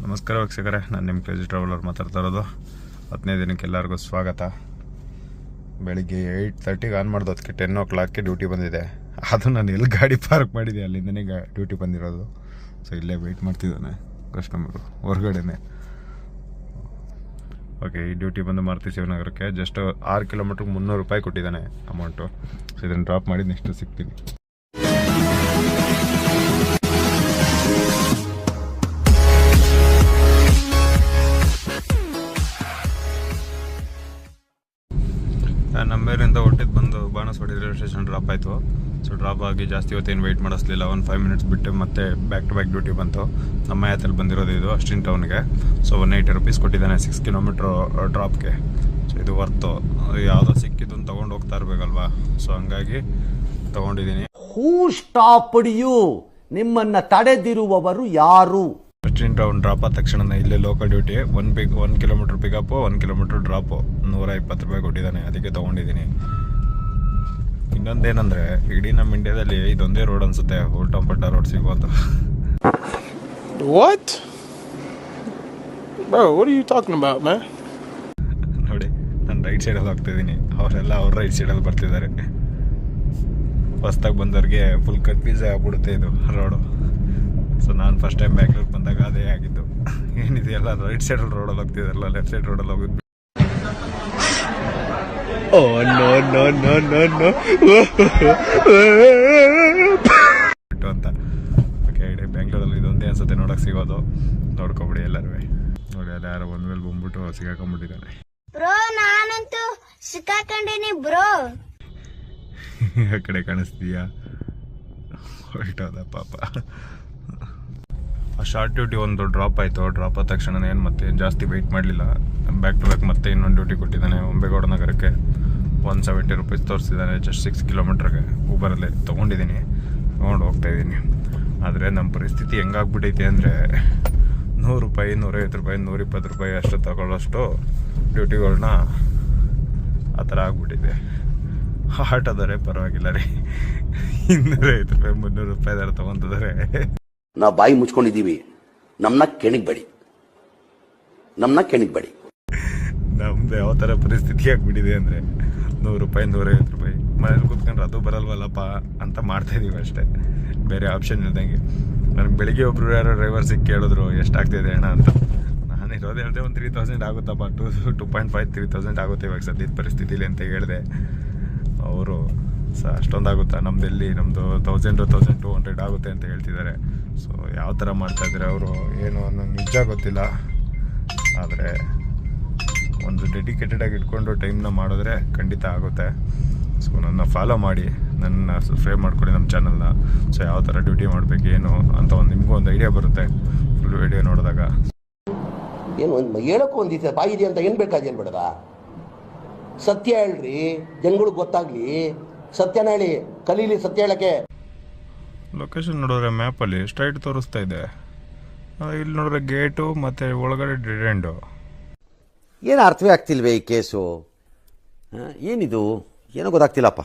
ನಮಸ್ಕಾರ ವೀಕ್ಷಕರೇ, ನಾನು ನಿಮ್ಮ ಕ್ರೇಜಿ ಟ್ರಾವೆಲರ್ ಮಾತಾಡ್ತಾ ಇರೋದು. 10ನೇ ದಿನಕ್ಕೆ ಎಲ್ಲರಿಗೂ ಸ್ವಾಗತ. ಬೆಳಿಗ್ಗೆ 8:30ಗೆ ಆನ್ ಮಾಡೋದು, ಅದಕ್ಕೆ 10 o'clockಗೆ ಡ್ಯೂಟಿ ಬಂದಿದೆ. ಅದು ನಾನು ಎಲ್ಲಿ ಗಾಡಿ ಪಾರ್ಕ್ ಮಾಡಿದೆ ಅಲ್ಲಿಂದನೇ ಡ್ಯೂಟಿ ಬಂದಿರೋದು. ಸೊ ಇಲ್ಲೇ ವೆಯ್ಟ್ ಮಾಡ್ತಿದ್ದಾನೆ ಕಸ್ಟಮರು ಹೊರಗಡೆನೆ. ಓಕೆ, ಈ ಡ್ಯೂಟಿ ಬಂದು ಮಾರುತಿ ಶಿವನಗರಕ್ಕೆ ಜಸ್ಟ್ 6 ಕಿಲೋಮೀಟ್ರಿಗೆ 300 ರೂಪಾಯಿ ಕೊಟ್ಟಿದ್ದಾನೆ ಅಮೌಂಟು. ಸೊ ಇದನ್ನು ಡ್ರಾಪ್ ಮಾಡಿ ನೆಕ್ಸ್ಟ್ ಸಿಗ್ತೀನಿ. ನಮ್ಮೇರಿಂದ ಹೊಟ್ಟಿದ್ದು ಬಂದು ಬಾಣಸ್ವಾಡಿ ರೈಲ್ವೆ ಸ್ಟೇಷನ್ ಡ್ರಾಪ್ ಆಯಿತು. ಸೊ ಡ್ರಾಪ್ ಆಗಿ ಜಾಸ್ತಿ ಹೊತ್ತೇನು ವೆಯ್ಟ್ ಮಾಡಿಸ್ಲಿಲ್ಲ. 5 minutes ಬಿಟ್ಟು ಮತ್ತೆ ಬ್ಯಾಕ್ ಟು ಬ್ಯಾಕ್ ಡ್ಯೂಟಿ ಬಂತು. ನಮ್ಮ ಯಾತಲ್ಲಿ ಬಂದಿರೋದು ಇದು ಅಷ್ಟಿನ್ ಟೌನ್ಗೆ. ಸೊ 180 rupees ಕೊಟ್ಟಿದ್ದಾನೆ 6 kilometer ಡ್ರಾಪ್ಗೆ. ಸೊ ಇದು ವರ್ತು. ಯಾವುದೋ ಸಿಕ್ಕಿದ್ದು ತೊಗೊಂಡು ಹೋಗ್ತಾ ಇರಬೇಕಲ್ವಾ, ಸೊ ಹಂಗಾಗಿ ತೊಗೊಂಡಿದ್ದೀನಿ. ಹೂ ಸ್ಟಾಪ್ಡ್ ಯು? ನಿಮ್ಮನ್ನು ತಡೆದಿರುವವರು ಯಾರು? ಅಷ್ಟಿನ್ ಟೌನ್ ಡ್ರಾಪ್ ಆದ ತಕ್ಷಣ ಇಲ್ಲೇ local duty 1 kilometer pickup 1 kilometer drop 120 ರೂಪಾಯಿ ಕೊಟ್ಟಿದ್ದಾನೆ, ಅದಕ್ಕೆ ತೊಗೊಂಡಿದ್ದೀನಿ. ಇನ್ನೊಂದೇನಂದರೆ ಇಡೀ ನಮ್ಮ ಇಂಡಿಯಾದಲ್ಲಿ ಇದೊಂದೇ ರೋಡ್ ಅನಿಸುತ್ತೆ ಉಲ್ಟಂಪಟ್ಟ ರೋಡ್ ಸಿಗೋದು. What? Bro, what are you talking about, man? ನೋಡಿ, ನಾನು ರೈಟ್ ಸೈಡಲ್ಲಿ ಹೋಗ್ತಿದ್ದೀನಿ, ಅವರೆಲ್ಲ ಅವ್ರ ರೈಟ್ ಸೈಡಲ್ಲಿ ಬರ್ತಿದ್ದಾರೆ. ಹೊಸ್ದಾಗಿ ಬಂದವ್ರಿಗೆ ಫುಲ್ ಕನ್ಫ್ಯೂಸ್ ಆಗಿಬಿಡುತ್ತೆ ಇದು ರೋಡು. ಸೊ ನಾನು ಫಸ್ಟ್ ಟೈಮ್ ಬ್ಯಾಂಗ್ಳೂರ್ಗೆ ಬಂದಾಗ ಅದೇ ಆಗಿದ್ದು. ಏನಿದೆಯಲ್ಲ ರೈಟ್ ಸೈಡಲ್ಲಿ ರೋಡಲ್ಲಿ ಹೋಗ್ತಿದ್ದಾರಲ್ಲ, ಲೆಫ್ಟ್ ಸೈಡ್ ರೋಡಲ್ಲಿ ಹೋಗಿದ್ದು. ಅಂತ ಓಕೆ, ಇಡೀ ಬ್ಯಾಂಗ್ಳೂರಲ್ಲಿ ಇದೊಂದೇ ಅನ್ಸುತ್ತೆ ನೋಡೋಕೆ ಸಿಗೋದು. ನೋಡ್ಕೊಬಿಡಿ ಎಲ್ಲರೂ. ನೋಡಿ ಅಲ್ಲಿ ಯಾರೋ ಒಂದ್ ಮೇಲೆ ಬಂದ್ಬಿಟ್ಟು ಸಿಗಾಕೊಂಡ್ಬಿಟ್ಟಿದ್ದಾನೆ. ಬ್ರೋ ನಾನಂತೂ ಸಿಕ್ಕಾಕೊಂಡಿನಿ ಬ್ರೋ. ಆ ಕಡೆ ಕಾಣಿಸ್ತೀಯಾ? ಹೊರಟೋದ ಪಾಪ. ಆ ಶಾರ್ಟ್ ಡ್ಯೂಟಿ ಒಂದು ಡ್ರಾಪ್ ಆಯಿತು. ಡ್ರಾಪ್ ಆದ ತಕ್ಷಣ ಏನು ಮತ್ತೆ ಜಾಸ್ತಿ ವೆಯ್ಟ್ ಮಾಡಲಿಲ್ಲ. ಬ್ಯಾಕ್ ಟು ಬ್ಯಾಕ್ ಮತ್ತೆ ಇನ್ನೊಂದು ಡ್ಯೂಟಿ ಕೊಟ್ಟಿದ್ದಾನೆ ಹೊಂಬೇಗೌಡ ನಗರಕ್ಕೆ. 170 rupees ತೋರಿಸಿದ್ದಾನೆ ಜಸ್ಟ್ 6 kilometerಗೆ. ಊಬರಲ್ಲಿ ತೊಗೊಂಡಿದ್ದೀನಿ, ತೊಗೊಂಡು ಹೋಗ್ತಾಯಿದ್ದೀನಿ. ಆದರೆ ನಮ್ಮ ಪರಿಸ್ಥಿತಿ ಹೆಂಗಾಗ್ಬಿಟ್ಟೈತೆ ಅಂದರೆ 100 ರೂಪಾಯಿ 150 ರೂಪಾಯಿ 120 ರೂಪಾಯಿ ಅಷ್ಟು ತಗೊಳ್ಳೋಷ್ಟು ಡ್ಯೂಟಿಗಳನ್ನ ಆ ಥರ ಆಗ್ಬಿಟ್ಟಿದೆ. ಆಟೋದರೆ ಪರವಾಗಿಲ್ಲ ರೀ, 250 ರೂಪಾಯಿ 300 ರೂಪಾಯಿ ದರ ತೊಗೊತಿದ್ದಾರೆ. ನಾವು ಬಾಯಿ ಮುಚ್ಕೊಂಡಿದ್ದೀವಿ, ನಮ್ಮನ್ನ ಕೆಣಿಗ್ಬೇಡಿ. ನಮ್ದು ಯಾವ ಥರ ಪರಿಸ್ಥಿತಿ ಆಗ್ಬಿಟ್ಟಿದೆ ಅಂದರೆ 100 ರೂಪಾಯಿ 150 ರೂಪಾಯಿ ಮನೇಲಿ ಕೂತ್ಕೊಂಡ್ರೆ ಅದು ಬರಲ್ವಲ್ಲಪ್ಪ ಅಂತ ಮಾಡ್ತಾಯಿದ್ದೀವಿ ಅಷ್ಟೇ, ಬೇರೆ ಆಪ್ಷನ್ ಇಲ್ದಂಗೆ. ನನಗೆ ಬೆಳಿಗ್ಗೆ ಒಬ್ಬರು ಯಾರೋ ಡ್ರೈವರ್ ಸಿಕ್ಕಿ ಕೇಳಿದ್ರು ಎಷ್ಟಾಗ್ತಿದೆ ಅಣ್ಣ ಅಂತ. ನಾನು ಇರೋದು ಹೇಳಿದೆ ಒಂದು 3000 ಆಗುತ್ತಪ್ಪ, 2.5-3,000 ಆಗುತ್ತೆ ಇವಾಗ ಸದ್ಯದ ಪರಿಸ್ಥಿತಿಲಿ ಅಂತ ಹೇಳಿದೆ. ಅವರು ಅಷ್ಟೊಂದಾಗುತ್ತಾ, ನಮ್ಮದೆಲ್ಲಿ ನಮ್ಮದು 1,200 ಆಗುತ್ತೆ ಅಂತ ಹೇಳ್ತಿದ್ದಾರೆ. ಸೊ ಯಾವ ಥರ ಮಾಡ್ತಾಯಿದ್ದಾರೆ ಅವರು ಏನು ಅನ್ನೋ ನಿಜ ಗೊತ್ತಿಲ್ಲ. ಆದರೆ ಒಂದು ಡೆಡಿಕೇಟೆಡಾಗಿ ಇಟ್ಕೊಂಡು ಟೈಮ್ನ ಮಾಡಿದ್ರೆ ಖಂಡಿತ ಆಗುತ್ತೆ. ಸೊ ನನ್ನ ಫಾಲೋ ಮಾಡಿ, ನನ್ನ ಸಬ್ಸ್ಕ್ರೈಬ್ ಮಾಡ್ಕೊಳ್ಳಿ ನಮ್ಮ ಚಾನಲ್ನ. ಸೊ ಯಾವ ಥರ ಡ್ಯೂಟಿ ಮಾಡಬೇಕು ಏನು ಅಂತ ನಿಮಗೂ ಒಂದು ಐಡಿಯಾ ಬರುತ್ತೆ ಫುಲ್ ವಿಡಿಯೋ ನೋಡಿದಾಗ. ಏನು ಹೇಳೋಕ್ಕೂ ಒಂದಿದೆ ಬಾಯಿದೆ ಅಂತ ಏನು ಬೇಕಾದೇನು ಬೇಡದ? ಸತ್ಯ ಹೇಳ್ರಿ, ಜನಗಳಿಗೆ ಗೊತ್ತಾಗ್ಲಿ. ಸತ್ಯನ ಹೇಳಿ, ಕಲೀಲಿ ಸತ್ಯ ಹೇಳಕ್ಕೆ. ಲೊಕೇಶನ್ ನೋಡಿದ್ರೆ ಮ್ಯಾಪಲ್ಲಿ ಸ್ಟ್ರೈಟ್ ತೋರಿಸ್ತಾ ಇದೆ, ಇಲ್ಲಿ ನೋಡಿದ್ರೆ ಗೇಟು ಮತ್ತು ಒಳಗಡೆ ಡೆಡ್ ಎಂಡು. ಏನು ಅರ್ಥವೇ ಆಗ್ತಿಲ್ವೇ ಈ ಕೇಸು? ಏನಿದು ಏನೋ ಗೊತ್ತಾಗ್ತಿಲ್ಲಪ್ಪ,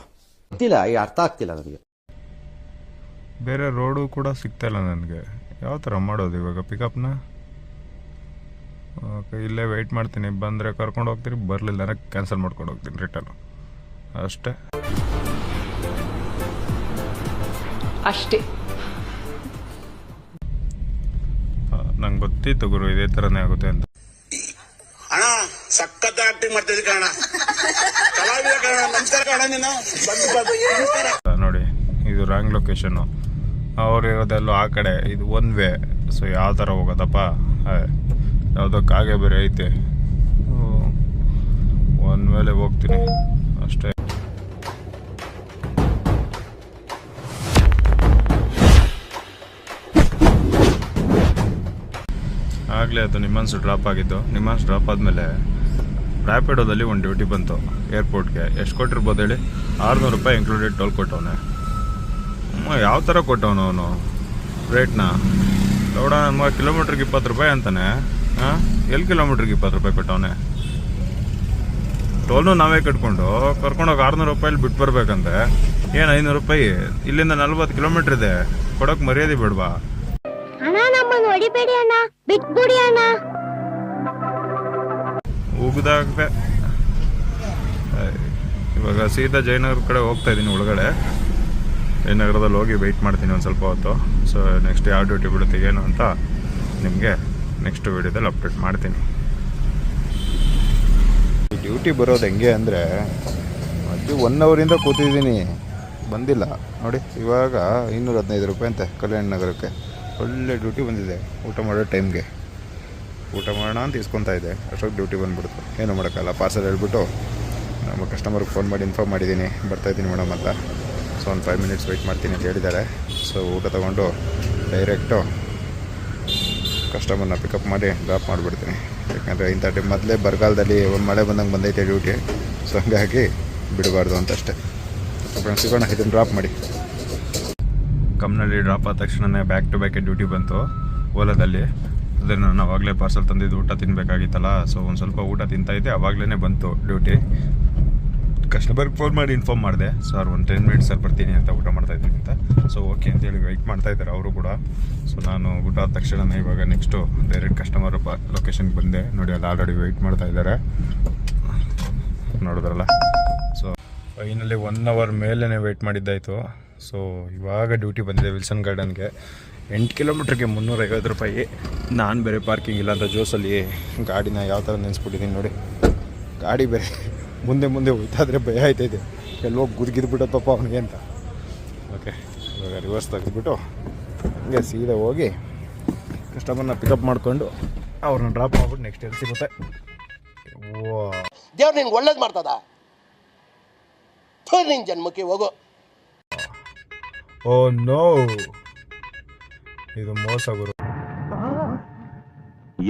ಗೊತ್ತಿಲ್ಲ, ಈ ಅರ್ಥ ಆಗ್ತಿಲ್ಲ ನನಗೆ. ಬೇರೆ ರೋಡು ಕೂಡ ಸಿಗ್ತಾಯಿಲ್ಲ ನನಗೆ. ಯಾವ ಥರ ಮಾಡೋದು ಇವಾಗ ಪಿಕಪ್ನ? ಓಕೆ, ಇಲ್ಲೇ ವೆಯ್ಟ್ ಮಾಡ್ತೀನಿ. ಬಂದರೆ ಕರ್ಕೊಂಡು ಹೋಗ್ತೀನಿ, ಬರಲಿಲ್ಲ ಅಂದರೆ ಕ್ಯಾನ್ಸಲ್ ಮಾಡ್ಕೊಂಡು ಹೋಗ್ತೀನಿ ರಿಟರ್ನು. ಅಷ್ಟೇ. ನಂಗೆ ಗೊತ್ತಿತ್ತು ಗುರು ಇದೇ ಥರನೇ ಆಗುತ್ತೆ ಅಂತ. ಅಣ್ಣ ಸಖತ್ ಆಕ್ಟಿಂಗ್ ಮಾಡ್ತಿದ್ದೆ ಕಣ, ಕಲಾವಿದ ಕಣ. ನಮಸ್ಕಾರ ಕಣ, ನೀನು ನೋಡಿ ಇದು ರಾಂಗ್ ಲೊಕೇಶನ್ನು. ಅವ್ರು ಇರೋದೆಲ್ಲೋ ಆ ಕಡೆ, ಇದು ಒನ್ ವೇ. ಸೊ ಯಾವ ಥರ ಹೋಗೋದಪ್ಪ? ಯಾವುದೋ ಕಾಗೆ ಬೇರೆ ಐತೆ, ಒನ್ ವೇಲೆ ಹೋಗ್ತೀನಿ ಅಷ್ಟೇ. ಆಗಲೇ ಅದು ನಿಮ್ಮನ್ಸು ಡ್ರಾಪ್ ಆಗಿದ್ದು. ನಿಮ್ಮನ್ಸು ಡ್ರಾಪ್ ಆದಮೇಲೆ ರ್ಯಾಪಿಡೋದಲ್ಲಿ ಒಂದು ಡ್ಯೂಟಿ ಬಂತು ಏರ್ಪೋರ್ಟ್ಗೆ. ಎಷ್ಟು ಕೊಟ್ಟಿರ್ಬೋದು ಹೇಳಿ? 600 ರೂಪಾಯಿ ಇನ್ಕ್ಲೂಡೆಡ್ ಟೋಲ್ ಕೊಟ್ಟವನೆ. ಯಾವ ಥರ ಕೊಟ್ಟವನು ಅವನು ರೇಟ್ನ? ನೋಡ, ನಮ್ಮ ಕಿಲೋಮೀಟ್ರಿಗೆ 20 ರೂಪಾಯಿ ಅಂತಾನೆ. ಎಲ್ಲಿ ಕಿಲೋಮೀಟ್ರಿಗೆ 20 ರೂಪಾಯಿ ಕೊಟ್ಟವನೆ? ಟೋಲ್ನು ನಾವೇ ಕಟ್ಕೊಂಡು ಕರ್ಕೊಂಡೋಗಿ 600 ರೂಪಾಯಲ್ಲಿ ಬಿಟ್ಟು ಬರ್ಬೇಕಂತೆ. ಏನು 500 ರೂಪಾಯಿ? ಇಲ್ಲಿಂದ 40 kilometer ಇದೆ, ಕೊಡೋಕೆ ಮರ್ಯಾದೆ ಬೇಡವಾ? ಅಣ್ಣ ನಮ್ಮ ನಾನು ಹೊಡಿಬೇಡಿ ಅಣ್ಣ, ಬಿಟ್ಬಿಡಿ ಅಣ್ಣ. ಉಗ್ದಾಗದೆ ಇವಾಗ ಸೀದಾ ಜಯನಗರ ಕಡೆ ಹೋಗ್ತಾ ಇದ್ದೀನಿ. ಒಳಗಡೆ ಜಯನಗರದಲ್ಲಿ ಹೋಗಿ ವೆಯ್ಟ್ ಮಾಡ್ತೀನಿ ಒಂದು ಸ್ವಲ್ಪ ಹೊತ್ತು. ಸೊ ನೆಕ್ಸ್ಟ್ ಯಾವ ಡ್ಯೂಟಿ ಬಿಡುತ್ತೆ ಏನು ಅಂತ ನಿಮಗೆ ನೆಕ್ಸ್ಟ್ ವೀಡಿಯೋದಲ್ಲಿ ಅಪ್ಡೇಟ್ ಮಾಡ್ತೀನಿ. ಈ ಡ್ಯೂಟಿ ಬರೋದು ಹೆಂಗೆ ಅಂದರೆ ಅದು 1 ಅವರಿಂದ ಕೂತಿದ್ದೀನಿ, ಬಂದಿಲ್ಲ ನೋಡಿ. ಇವಾಗ 215 ರೂಪಾಯಿ ಅಂತೆ ಕಲ್ಯಾಣ ನಗರಕ್ಕೆ. ಒಳ್ಳೆ ಡ್ಯೂಟಿ ಬಂದಿದೆ. ಊಟ ಮಾಡೋ ಟೈಮ್ಗೆ ಊಟ ಮಾಡೋಣ ಅಂತ ಇಸ್ಕೊತಾ ಇದೆ, ಅಷ್ಟೊಂದು ಡ್ಯೂಟಿ ಬಂದುಬಿಡ್ತು. ಏನೂ ಮಾಡೋಕ್ಕಲ್ಲ. ಪಾರ್ಸಲ್ ಹೇಳ್ಬಿಟ್ಟು ನಮ್ಮ ಕಸ್ಟಮರ್ಗೆ ಫೋನ್ ಮಾಡಿ ಇನ್ಫಾರ್ಮ್ ಮಾಡಿದ್ದೀನಿ, ಬರ್ತಾಯಿದ್ದೀನಿ ಮೇಡಮ್ ಅಂತ. ಸೊ ಒಂದು 5 ಮಿನಿಟ್ಸ್ ವೆಯ್ಟ್ ಮಾಡ್ತೀನಿ ಅಂತ ಹೇಳಿದ್ದಾರೆ. ಸೊ ಊಟ ತೊಗೊಂಡು ಡೈರೆಕ್ಟು ಕಸ್ಟಮರ್ನ ಪಿಕಪ್ ಮಾಡಿ ಡ್ರಾಪ್ ಮಾಡಿಬಿಡ್ತೀನಿ. ಯಾಕಂದರೆ ಇಂಥ ಟೈಮ್ ಮೊದಲೇ ಬರಗಾಲದಲ್ಲಿ ಒಂದು ಮಳೆ ಬಂದಂಗೆ ಬಂದೈತೆ ಡ್ಯೂಟಿ. ಸೊ ಹಂಗಾಗಿ ಬಿಡಬಾರ್ದು ಅಂತ ಅಷ್ಟೇ. ಸೊ ಫ್ರೆಂಡ್ಸ್ ಸಿಗೋಣ, ಇದನ್ನು ಡ್ರಾಪ್ ಮಾಡಿ. ಕಮ್ನಲ್ಲಿ ಡ್ರಾಪ್ ಆದ ತಕ್ಷಣವೇ ಬ್ಯಾಕ್ ಟು ಬ್ಯಾಕೆ ಡ್ಯೂಟಿ ಬಂತು ಓಲಾದಲ್ಲಿ. ಅದೇ ನಾನು ಆವಾಗಲೇ ಪಾರ್ಸಲ್ ತಂದಿದ್ದು ಊಟ ತಿನ್ನಬೇಕಾಗಿತ್ತಲ್ಲ. ಸೊ ಒಂದು ಸ್ವಲ್ಪ ಊಟ ತಿಂತಾಯಿದ್ದೆ, ಆವಾಗಲೇ ಬಂತು ಡ್ಯೂಟಿ. ಕಸ್ಟಮರ್ಗೆ ಫೋನ್ ಮಾಡಿ ಇನ್ಫಾರ್ಮ್ ಮಾಡಿದೆ, ಸರ್ ಒಂದು 10 ಮಿನಿಟ್ಸಲ್ಲಿ ಬರ್ತೀನಿ ಅಂತ, ಊಟ ಮಾಡ್ತಾಯಿದ್ದೀನಿ ಅಂತ. ಸೊ ಓಕೆ ಅಂತೇಳಿ ವೆಯ್ಟ್ ಮಾಡ್ತಾಯಿದ್ದಾರೆ ಅವರು ಕೂಡ. ಸೊ ನಾನು ಊಟ ಆದ ತಕ್ಷಣ ಇವಾಗ ನೆಕ್ಸ್ಟು ಡೈರೆಕ್ಟ್ ಕಸ್ಟಮರ್ ಲೊಕೇಶನ್ಗೆ ಬಂದೆ. ನೋಡಿ ಅಲ್ಲಿ ಆಲ್ರೆಡಿ ವೆಯ್ಟ್ ಮಾಡ್ತಾಯಿದ್ದಾರೆ, ನೋಡಿದ್ರಲ್ಲ. ಸೊ ಫೈನಲಿ 1 ಅವರ್ ಮೇಲೇ ವೆಯ್ಟ್ ಮಾಡಿದ್ದಾಯಿತು. ಸೊ ಇವಾಗ ಡ್ಯೂಟಿ ಬಂದಿದೆ ವಿಲ್ಸನ್ ಗಾರ್ಡನ್ಗೆ. 8 ಕಿಲೋಮೀಟ್ರಿಗೆ 350 ರೂಪಾಯಿ. ನಾನು ಬೇರೆ ಪಾರ್ಕಿಂಗ್ ಇಲ್ಲ ಅಂತ ಜೋಸಲ್ಲಿ ಗಾಡಿನ ಯಾವ ಥರ ನೆನೆಸ್ಬಿಟ್ಟಿದ್ದೀನಿ ನೋಡಿ. ಗಾಡಿ ಬೇರೆ ಮುಂದೆ ಹೋಯ್ತಾದರೆ ಭಯ ಆಯ್ತಾಯಿದೆ, ಎಲ್ಲೋ ಗುದ್ಗಿದ್ಬಿಟ್ಟಪ್ಪ ಅವನಿಗೆ ಅಂತ. ಓಕೆ ಇವಾಗ ರಿವರ್ಸ್ ತೆಗೆದುಬಿಟ್ಟು ಹಂಗೆ ಸೀದಾ ಹೋಗಿ ಕಸ್ಟಮರ್ನ ಪಿಕಪ್ ಮಾಡಿಕೊಂಡು ಅವ್ರನ್ನ ಡ್ರಾಪ್ ಮಾಡ್ಬಿಟ್ಟು ನೆಕ್ಸ್ಟ್ ಎಲ್ಲಿ ಸಿಗುತ್ತೆ. ಓ ದೇವ್ರು ನಿನ್ಗೆ ಒಳ್ಳೇದು ಮಾಡ್ತದ, ನಿನ್ನ ಜನ್ಮಕ್ಕೆ ಹೋಗೋ. ಓ ನೋ, ಇದು ಮೋಸ ಗುರು.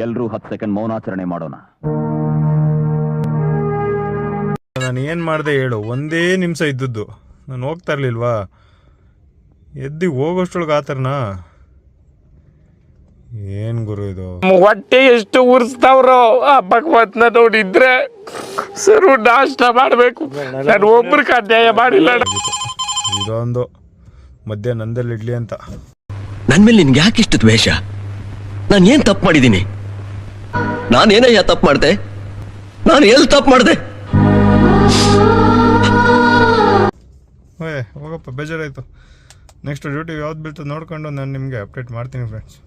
ಎಲ್ಲರೂ 10 ಸೆಕೆಂಡ್ ಮೌನಾಚರಣೆ ಮಾಡೋಣ. ನಾನು ಏನು ಮಾಡಿದೆ ಹೇಳು, 1 ನಿಮಿಷ ಇದ್ದದ್ದು. ನಾನು ಹೋಗ್ತಾ ಇರಲಿಲ್ವಾ, ಎದ್ದು ಹೋಗೋಷ್ಟೊಳಗೆ ಆ ಥರನಾ? ಏನು ಗುರು ಇದು? ಹೊಟ್ಟೆ ಎಷ್ಟು ಉರ್ಸ್ತಾವ್ರೋ ಆ ಭಗವತ್ನ ನೋಡಿದ್ರೆ ಸರು ನಾಷ್ಟ ಮಾಡಬೇಕು. ನಾನು ಒಬ್ರಿಗೆ ಅನ್ಯಾಯ ಮಾಡಿಲ್ಲ. ಇದೊಂದು ಮಧ್ಯ ನಂದಲ್ಲಿ ಇಡ್ಲಿ ಅಂತ. ನನ್ ಮೇಲೆ ನಿನ್ಗೆ ಯಾಕೆ ಇಷ್ಟು ದ್ವೇಷ? ನಾನು ಏನ್ ತಪ್ಪು ಮಾಡಿದ್ದೀನಿ? ನಾನೇನಯ್ಯ ತಪ್ಪು ಮಾಡಿದೆ? ನಾನು ಎಲ್ಲಿ ತಪ್ಪು ಮಾಡಿದೆ? ಹೋಗಪ್ಪ, ಬೇಜಾರಾಯಿತು. ನೆಕ್ಸ್ಟ್ ಡ್ಯೂಟಿ ಯಾವ್ದು ಬೀಳ್ತದೆ ನೋಡ್ಕೊಂಡು ನಾನು ನಿಮಗೆ ಅಪ್ಡೇಟ್ ಮಾಡ್ತೀನಿ ಫ್ರೆಂಡ್ಸ್.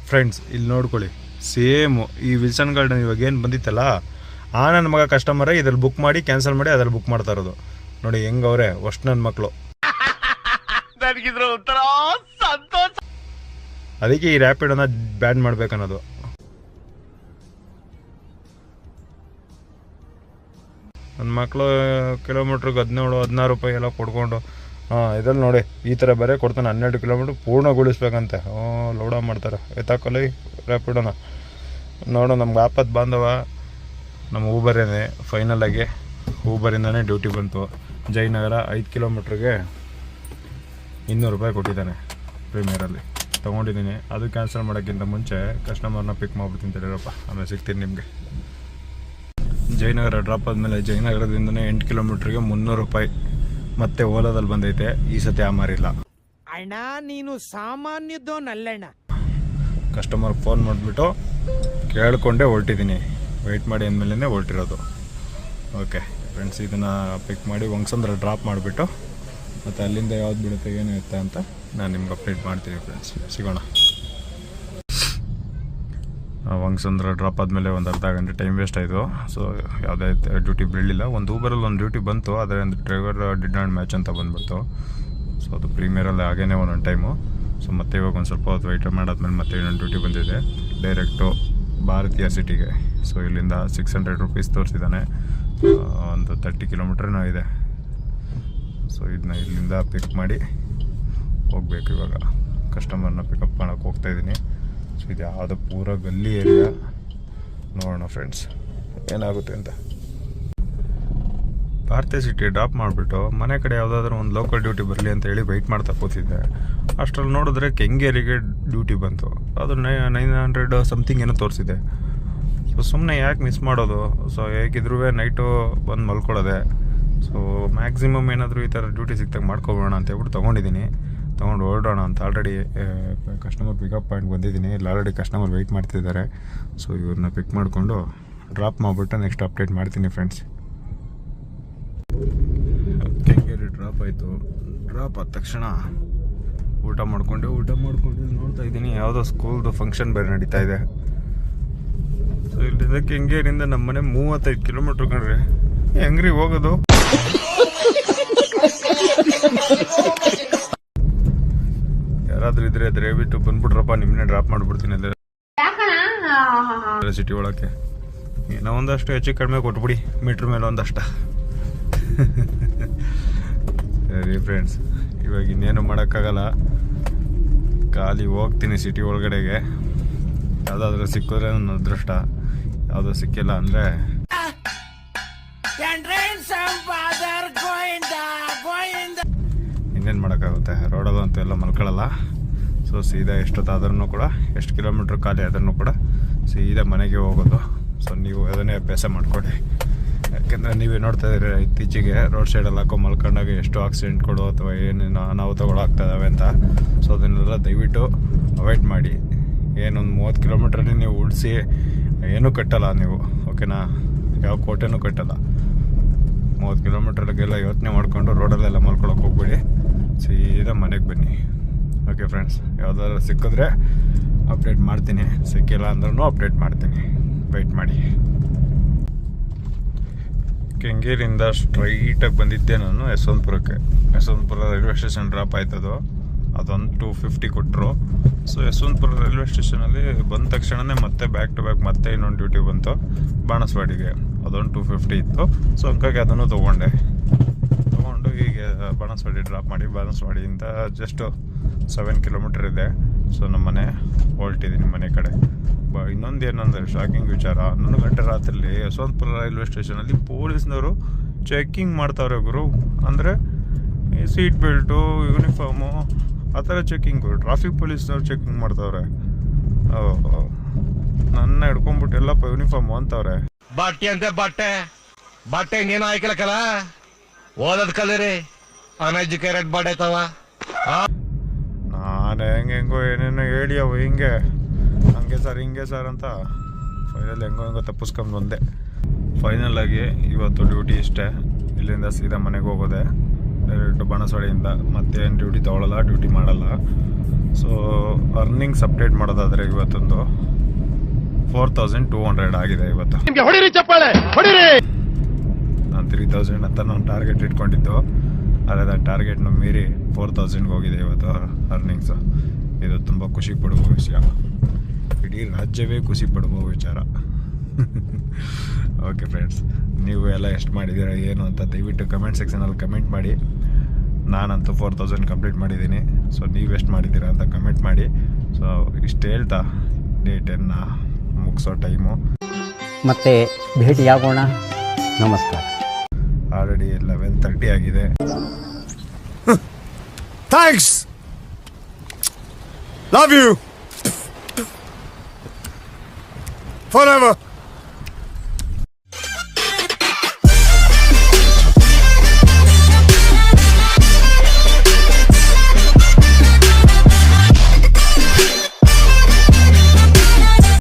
ಫ್ರೆಂಡ್ಸ್ ಇಲ್ಲಿ ನೋಡ್ಕೊಳ್ಳಿ, ಸೇಮು ಈ ವಿಲ್ಸನ್ ಗಾರ್ಡನ್ ಇವಾಗ ಏನು ಬಂದಿತ್ತಲ್ಲ, ಆ ನನ್ನ ಮಗ ಕಸ್ಟಮರೇ ಇದ್ರಲ್ಲಿ ಬುಕ್ ಮಾಡಿ ಕ್ಯಾನ್ಸಲ್ ಮಾಡಿ ಅದ್ರಲ್ಲಿ ಬುಕ್ ಮಾಡ್ತಾ ಇರೋದು ನೋಡಿ. ಹೆಂಗವ್ರೆ ಅಷ್ಟು ನನ್ನ ಮಕ್ಕಳು. ಅದಕ್ಕೆ ಈ ರ್ಯಾಪಿಡೋನ ಬ್ಯಾನ್ ಮಾಡ್ಬೇಕನ್ನೋದು. ನನ್ನ ಮಕ್ಕಳು ಕಿಲೋಮೀಟ್ರಿಗೆ 17-16 ರೂಪಾಯಿ ಎಲ್ಲ ಕೊಡ್ಕೊಂಡು ಇದ್ರಲ್ಲಿ ನೋಡಿ ಈ ಥರ ಬೇರೆ ಕೊಡ್ತಾನೆ. 12 ಕಿಲೋಮೀಟ್ರ್ ಪೂರ್ಣಗೊಳಿಸ್ಬೇಕಂತೆ. ಲೌಡ ಮಾಡ್ತಾರೆ. ಎತ್ತಾಕೊಳ್ಳಿ ರ್ಯಾಪಿಡೋನ. ನೋಡು ನಮ್ಗೆ ಆಪತ್ತು ಬಾಂಧವ ನಮ್ಮ ಊಬರೇನೆ. ಫೈನಲಾಗಿ ಊಬರಿಂದನೇ ಡ್ಯೂಟಿ ಬಂತು. ಜಯನಗರ 5 ಕಿಲೋಮೀಟ್ರಿಗೆ 200 ರೂಪಾಯಿ ಕೊಟ್ಟಿದ್ದಾನೆ ಪ್ರೀಮಿಯರಲ್ಲಿ. ತೊಗೊಂಡಿದ್ದೀನಿ. ಅದು ಕ್ಯಾನ್ಸಲ್ ಮಾಡೋಕ್ಕಿಂತ ಮುಂಚೆ ಕಸ್ಟಮರ್ನ ಪಿಕ್ ಮಾಡ್ಬಿಡ್ತೀನಿ ತಡೀರಪ್ಪ, ಆಮೇಲೆ ಸಿಗ್ತೀನಿ ನಿಮಗೆ. ಜಯನಗರ ಡ್ರಾಪ್ ಆದಮೇಲೆ ಜಯನಗರದಿಂದನೇ 8 ಕಿಲೋಮೀಟ್ರಿಗೆ 300 ರೂಪಾಯಿ ಮತ್ತೆ ಓಲಾದಲ್ಲಿ ಬಂದೈತೆ. ಈ ಸತಿ ಆ ಮಾರಿಲ್ಲ ಅಣ್ಣ, ನೀನು ಸಾಮಾನ್ಯದೋನಲ್ಲಣ್ಣ. ಕಸ್ಟಮರ್ ಫೋನ್ ಮಾಡಿಬಿಟ್ಟು ಕೇಳ್ಕೊಂಡೇ ಹೊರಟಿದ್ದೀನಿ. ವೆಯ್ಟ್ ಮಾಡಿ ಅಂದಮೇಲೆ ಹೊರಟಿರೋದು. ಓಕೆ ಫ್ರೆಂಡ್ಸ್, ಇದನ್ನು ಪಿಕ್ ಮಾಡಿ ವಂಗಸಂದ್ರ ಡ್ರಾಪ್ ಮಾಡಿಬಿಟ್ಟು ಮತ್ತು ಅಲ್ಲಿಂದ ಯಾವ್ದು ಬೀಳುತ್ತೆ ಏನು ಇರುತ್ತೆ ಅಂತ ನಾನು ನಿಮ್ಗೆ ಅಪ್ಡೇಟ್ ಮಾಡ್ತೀನಿ ಫ್ರೆಂಡ್ಸ್. ಸಿಗೋಣ. ವಂಗಸಂದ್ರ ಡ್ರಾಪ್ ಆದಮೇಲೆ ಒಂದು ಅರ್ಧ ಗಂಟೆ ಟೈಮ್ ವೇಸ್ಟ್ ಆಯಿತು. ಸೊ ಯಾವುದೇ ಡ್ಯೂಟಿ ಬೀಳಲಿಲ್ಲ. ಒಂದು ಊಬರಲ್ಲಿ ಒಂದು ಡ್ಯೂಟಿ ಬಂತು, ಆದರೆ ಒಂದು ಡ್ರೈವರ್ ಡಿಡ್ ನಾಟ್ ಮ್ಯಾಚ್ ಅಂತ ಬಂದುಬಿಡ್ತು. ಸೊ ಅದು ಪ್ರೀಮಿಯರಲ್ಲಿ ಆಗೇನೆ ಒಂದೊಂದು ಟೈಮು. ಸೊ ಮತ್ತೆ ಇವಾಗ ಒಂದು ಸ್ವಲ್ಪ ಹೊತ್ತು ವೆಯ್ಟ್ ಮಾಡಾದ್ಮೇಲೆ ಮತ್ತೆ ಇನ್ನೊಂದು ಡ್ಯೂಟಿ ಬಂದಿದೆ ಡೈರೆಕ್ಟು ಭಾರತೀಯ ಸಿಟಿಗೆ. ಸೊ ಇಲ್ಲಿಂದ 600 ರೂಪೀಸ್ ತೋರಿಸಿದ್ದಾನೆ. ಒಂದು 30 ಕಿಲೋಮೀಟ್ರ್ನೂ ಇದೆ. ಸೊ ಇದನ್ನ ಇಲ್ಲಿಂದ ಪಿಕ್ ಮಾಡಿ ಹೋಗ್ಬೇಕು. ಇವಾಗ ಕಸ್ಟಮರ್ನ ಪಿಕಪ್ ಮಾಡೋಕ್ಕೆ ಹೋಗ್ತಾಯಿದ್ದೀನಿ. ಸೊ ಇದು ಯಾವುದೋ ಪೂರ ಗಲ್ಲಿ ಏರಿಯಾ. ನೋಡೋಣ ಫ್ರೆಂಡ್ಸ್ ಏನಾಗುತ್ತೆ ಅಂತ. ಭಾರತೀಯ ಸಿಟಿ ಡ್ರಾಪ್ ಮಾಡಿಬಿಟ್ಟು ಮನೆ ಕಡೆ ಯಾವುದಾದ್ರೂ ಒಂದು ಲೋಕಲ್ ಡ್ಯೂಟಿ ಬರಲಿ ಅಂತ ಹೇಳಿ ವೆಯ್ಟ್ ಮಾಡ್ತಾ ಕೂತಿದ್ದೆ. ಅಷ್ಟರಲ್ಲಿ ನೋಡಿದ್ರೆ ಕೆಂಗೇರಿಗೆ ಡ್ಯೂಟಿ ಬಂತು. ಅದು 900 ಸಮಥಿಂಗ್ ಏನೋ ತೋರಿಸಿದೆ. ಸೊ ಸುಮ್ಮನೆ ಯಾಕೆ ಮಿಸ್ ಮಾಡೋದು? ಸೊ ಹೇಗಿದ್ರೂ ನೈಟು ಬಂದು ಮಲ್ಕೊಳ್ಳೋದೆ. ಸೊ ಮ್ಯಾಕ್ಸಿಮಮ್ ಏನಾದರೂ ಈ ಥರ ಡ್ಯೂಟಿ ಸಿಕ್ತಾಗ ಮಾಡ್ಕೊಬೋಣ ಅಂತ ಹೇಳ್ಬಿಟ್ಟು ತೊಗೊಂಡಿದ್ದೀನಿ. ತೊಗೊಂಡು ಹೊರಡೋಣ ಅಂತ. ಆಲ್ರೆಡಿ ಕಸ್ಟಮರ್ ಪಿಕಪ್ ಪಾಯಿಂಟ್ ಬಂದಿದ್ದೀನಿ. ಇಲ್ಲಿ ಆಲ್ರೆಡಿ ಕಸ್ಟಮರ್ ವೆಯ್ಟ್ ಮಾಡ್ತಿದ್ದಾರೆ. ಸೊ ಇವ್ರನ್ನ ಪಿಕ್ ಮಾಡಿಕೊಂಡು ಡ್ರಾಪ್ ಮಾಡಿಬಿಟ್ಟು ನೆಕ್ಸ್ಟ್ ಅಪ್ಡೇಟ್ ಮಾಡ್ತೀನಿ ಫ್ರೆಂಡ್ಸ್. ಕೆಂಗೇರಿ ಡ್ರಾಪ್ ಆಯಿತು. ಡ್ರಾಪ್ ಆದ ತಕ್ಷಣ ಊಟ ಮಾಡಿಕೊಂಡು ನೋಡ್ತಾ ಇದ್ದೀನಿ ಯಾವುದೋ ಸ್ಕೂಲ್ದು ಫಂಕ್ಷನ್ ಬೇರೆ ನಡೀತಾ ಇದೆ. ಸೊ ಇಲ್ಲಿಂದ ಕೆಂಗೇರಿಯಿಂದ ನಮ್ಮ ಮನೆ 35 ಕಿಲೋಮೀಟ್ರ್ ಕಣ್ರಿ. ಹೆಂಗ್ರಿ ಹೋಗೋದು? ಯಾರಾದ್ರೂ ಇದ್ರೆ ದಯವಿಟ್ಟು ಬಂದ್ಬಿಟ್ರಪ್ಪ, ನಿಮ್ಮನ್ನೇ ಡ್ರಾಪ್ ಮಾಡಿಬಿಡ್ತೀನಿ ಅಂದರೆ ಸಿಟಿ ಒಳಕ್ಕೆ. ಏನೋ ಒಂದಷ್ಟು ಹೆಚ್ಚು ಕಡಿಮೆ ಕೊಟ್ಬಿಡಿ, ಮೀಟ್ರ್ ಮೇಲೆ ಒಂದಷ್ಟು. ಸರಿ ಫ್ರೆಂಡ್ಸ್, ಇವಾಗ ಇನ್ನೇನು ಮಾಡೋಕ್ಕಾಗಲ್ಲ, ಖಾಲಿ ಹೋಗ್ತೀನಿ ಸಿಟಿ ಒಳಗಡೆಗೆ. ಯಾವುದಾದ್ರೂ ಸಿಕ್ಕಿದ್ರೆ ನನ್ನ ಅದೃಷ್ಟ, ಯಾವುದೋ ಸಿಕ್ಕಿಲ್ಲ ಅಂದರೆ ಇನ್ನೇನು ಮಾಡೋಕ್ಕಾಗುತ್ತೆ. ರೋಡಲ್ಲಂತೂ ಎಲ್ಲ ಮಲ್ಕೊಳ್ಳಲ್ಲ. ಸೊ ಸೀದಾ ಎಷ್ಟೊತ್ತಾದ್ರೂ ಕೂಡ, ಎಷ್ಟು ಕಿಲೋಮೀಟ್ರ್ ಖಾಲಿ ಆದ್ರೂ ಕೂಡ ಸೀದಾ ಮನೆಗೆ ಹೋಗೋದು. ಸೊ ನೀವು ಅದನ್ನೇ ಅಭ್ಯಾಸ ಮಾಡಿಕೊಡಿ. ಯಾಕೆಂದರೆ ನೀವೇ ನೋಡ್ತಾ ಇದ್ದೀರಿ ಇತ್ತೀಚೆಗೆ ರೋಡ್ ಸೈಡಲ್ಲಿ ಹಾಕೋ ಮಲ್ಕೊಂಡಾಗ ಎಷ್ಟು ಆಕ್ಸಿಡೆಂಟ್ಗಳು ಅಥವಾ ಏನೇನು ಅನಾಹುತಗಳು ಆಗ್ತಾಯಿದ್ದಾವೆ ಅಂತ. ಸೊ ಅದನ್ನೆಲ್ಲ ದಯವಿಟ್ಟು ಅವಾಯ್ಡ್ ಮಾಡಿ. ಏನೊಂದು 30 ಕಿಲೋಮೀಟ್ರಲ್ಲಿ ನೀವು ಉಳಿಸಿ ಏನೂ ಕಟ್ಟಲ್ಲ ನೀವು, ಓಕೆನಾ? ಯಾವ ಕೋಟೆನೂ ಕಟ್ಟಲ್ಲ. 30 ಕಿಲೋಮೀಟ್ರಿಗೆಲ್ಲ ಯೋಚನೆ ಮಾಡಿಕೊಂಡು ರೋಡಲ್ಲೆಲ್ಲ ಮಲ್ಕೊಳಕ್ಕೆ ಹೋಗ್ಬೇಡಿ, ಸೀದಾ ಮನೆಗೆ ಬನ್ನಿ. ಓಕೆ ಫ್ರೆಂಡ್ಸ್, ಯಾವುದಾದ್ರು ಸಿಕ್ಕಿದ್ರೆ ಅಪ್ಡೇಟ್ ಮಾಡ್ತೀನಿ, ಸಿಕ್ಕಿಲ್ಲ ಅಂದ್ರೂ ಅಪ್ಡೇಟ್ ಮಾಡ್ತೀನಿ, ವೆಯ್ಟ್ ಮಾಡಿ. ಕೆಂಗೇರಿಯಿಂದ ಸ್ಟ್ರೈಟಾಗಿ ಬಂದಿದ್ದೆ ನಾನು ಯಶವಂತಪುರಕ್ಕೆ. ಯಶವಂತಪುರ ರೈಲ್ವೆ ಸ್ಟೇಷನ್ ಡ್ರಾಪ್ ಆಯ್ತದು. ಅದೊಂದು 250 ಕೊಟ್ಟರು. ಸೊ ಯಶವಂತಪುರ ರೈಲ್ವೆ ಸ್ಟೇಷನಲ್ಲಿ ಬಂದ ತಕ್ಷಣವೇ ಮತ್ತೆ ಬ್ಯಾಕ್ ಟು ಬ್ಯಾಕ್ ಮತ್ತೆ ಇನ್ನೊಂದು ಡ್ಯೂಟಿ ಬಂತು ಬಾಣಸ್ವಾಡಿಗೆ. ಅದೊಂದು 250 ಇತ್ತು. ಸೊ ಹಂಗಾಗಿ ಅದನ್ನು ತೊಗೊಂಡು ಹೀಗೆ ಬಾಣಸ್ವಾಡಿ ಡ್ರಾಪ್ ಮಾಡಿ, ಬಾಣಸ್ವಾಡಿಯಿಂದ ಜಸ್ಟ್ 7 ಕಿಲೋಮೀಟರ್ ಇದೆ. ಸೊ ನಮ್ಮ ಮನೆ ಹೊರಟಿದ್ದೀನಿ ಮನೆ ಕಡೆ. ಇನ್ನೊಂದು ಏನಂದರೆ ಶಾಕಿಂಗ್ ವಿಚಾರ, 11 ಗಂಟೆ ರಾತ್ರಿಲಿ ಯಶವಂತಪುರ ರೈಲ್ವೆ ಸ್ಟೇಷನಲ್ಲಿ ಪೊಲೀಸ್ನವರು ಚೆಕ್ಕಿಂಗ್ ಮಾಡ್ತಾವ್ರೆ ಗುರು. ಅಂದರೆ ಸೀಟ್ ಬೆಲ್ಟು, ಯೂನಿಫಾರ್ಮು, ಆ ಥರ ಚೆಕ್ಕಿಂಗು. ಟ್ರಾಫಿಕ್ ಪೊಲೀಸ್ನವ್ರು ಚೆಕ್ಕಿಂಗ್ ಮಾಡ್ತಾವ್ರೆ. ನನ್ನ ಹಿಡ್ಕೊಂಡ್ಬಿಟ್ಟು ಎಲ್ಲಪ್ಪ ಯೂನಿಫಾರ್ಮು ಅಂತವ್ರೆ. ಬಟ್ಟೆ ಅಂತೆ ಬಟ್ಟೆ ಇನ್ನೇನು ಆಯ್ಕಲಕ್ಕಲ್ಲ, ಓದದ್ ಕಲರಿ ಅನ್ಎಜುಕೇಟೆಡ್ ಬಟ್ಟೆ ಐತವ. ನಾನು ಹೆಂಗೋ ಏನೇನೋ ಹೇಳಿ ಅವು ಹಿಂಗೆ ಹಿಂಗೆ ಸರ್ ಅಂತ ಫೈನಲ್ ಹೆಂಗೋ ತಪ್ಪಿಸ್ಕೊಂಡು ಬಂದೆ. ಫೈನಲ್ ಆಗಿ ಇವತ್ತು ಡ್ಯೂಟಿ ಇಷ್ಟೇ. ಇಲ್ಲಿಂದ ಸೀದಾ ಮನೆಗೆ ಹೋಗೋದೆ ಡೈರೆಕ್ಟ್ ಬಾಣಸ್ವಾಡಿಯಿಂದ. ಮತ್ತೇನು ಡ್ಯೂಟಿ ತೊಗೊಳ್ಳಲ್ಲ, ಡ್ಯೂಟಿ ಮಾಡಲ್ಲ. ಸೊ ಅರ್ನಿಂಗ್ಸ್ ಅಪ್ಡೇಟ್ ಮಾಡೋದಾದರೆ ಇವತ್ತೊಂದು 4200 ಆಗಿದೆ ಇವತ್ತು. ನಾನು 3000 ಅಂತ ನಾನು ಟಾರ್ಗೆಟ್ ಇಟ್ಕೊಂಡಿದ್ದು, ಆದರೆ ಟಾರ್ಗೆಟ್ನ ಮೀರಿ 4000ಗೆ ಹೋಗಿದೆ ಇವತ್ತು ಅರ್ನಿಂಗ್ಸು. ಇದು ತುಂಬ ಖುಷಿ ಪಡುವ ವಿಷಯ, ಇಡೀ ರಾಜ್ಯವೇ ಖುಷಿ ಪಡುವ ವಿಚಾರ. ಓಕೆ ಫ್ರೆಂಡ್ಸ್, ನೀವು ಎಲ್ಲ ಎಷ್ಟು ಮಾಡಿದ್ದೀರಾ ಏನು ಅಂತ ದಯವಿಟ್ಟು ಕಮೆಂಟ್ ಸೆಕ್ಷನಲ್ಲಿ ಕಮೆಂಟ್ ಮಾಡಿ. ನಾನಂತೂ 4000 ಕಂಪ್ಲೀಟ್ ಮಾಡಿದ್ದೀನಿ. ಸೊ ನೀವು ಎಷ್ಟು ಮಾಡಿದ್ದೀರಾ ಅಂತ ಕಮೆಂಟ್ ಮಾಡಿ. ಸೊ ಇಷ್ಟು ಹೇಳ್ತಾ ಡೇ 10 ಮುಗಿಸೋ ಟೈಮು. ಮತ್ತೆ ಭೇಟಿಯಾಗೋಣ. ನಮಸ್ಕಾರ. ಆಲ್ರೆಡಿ 11:30 ಆಗಿದೆ. Thanks, love you for ever.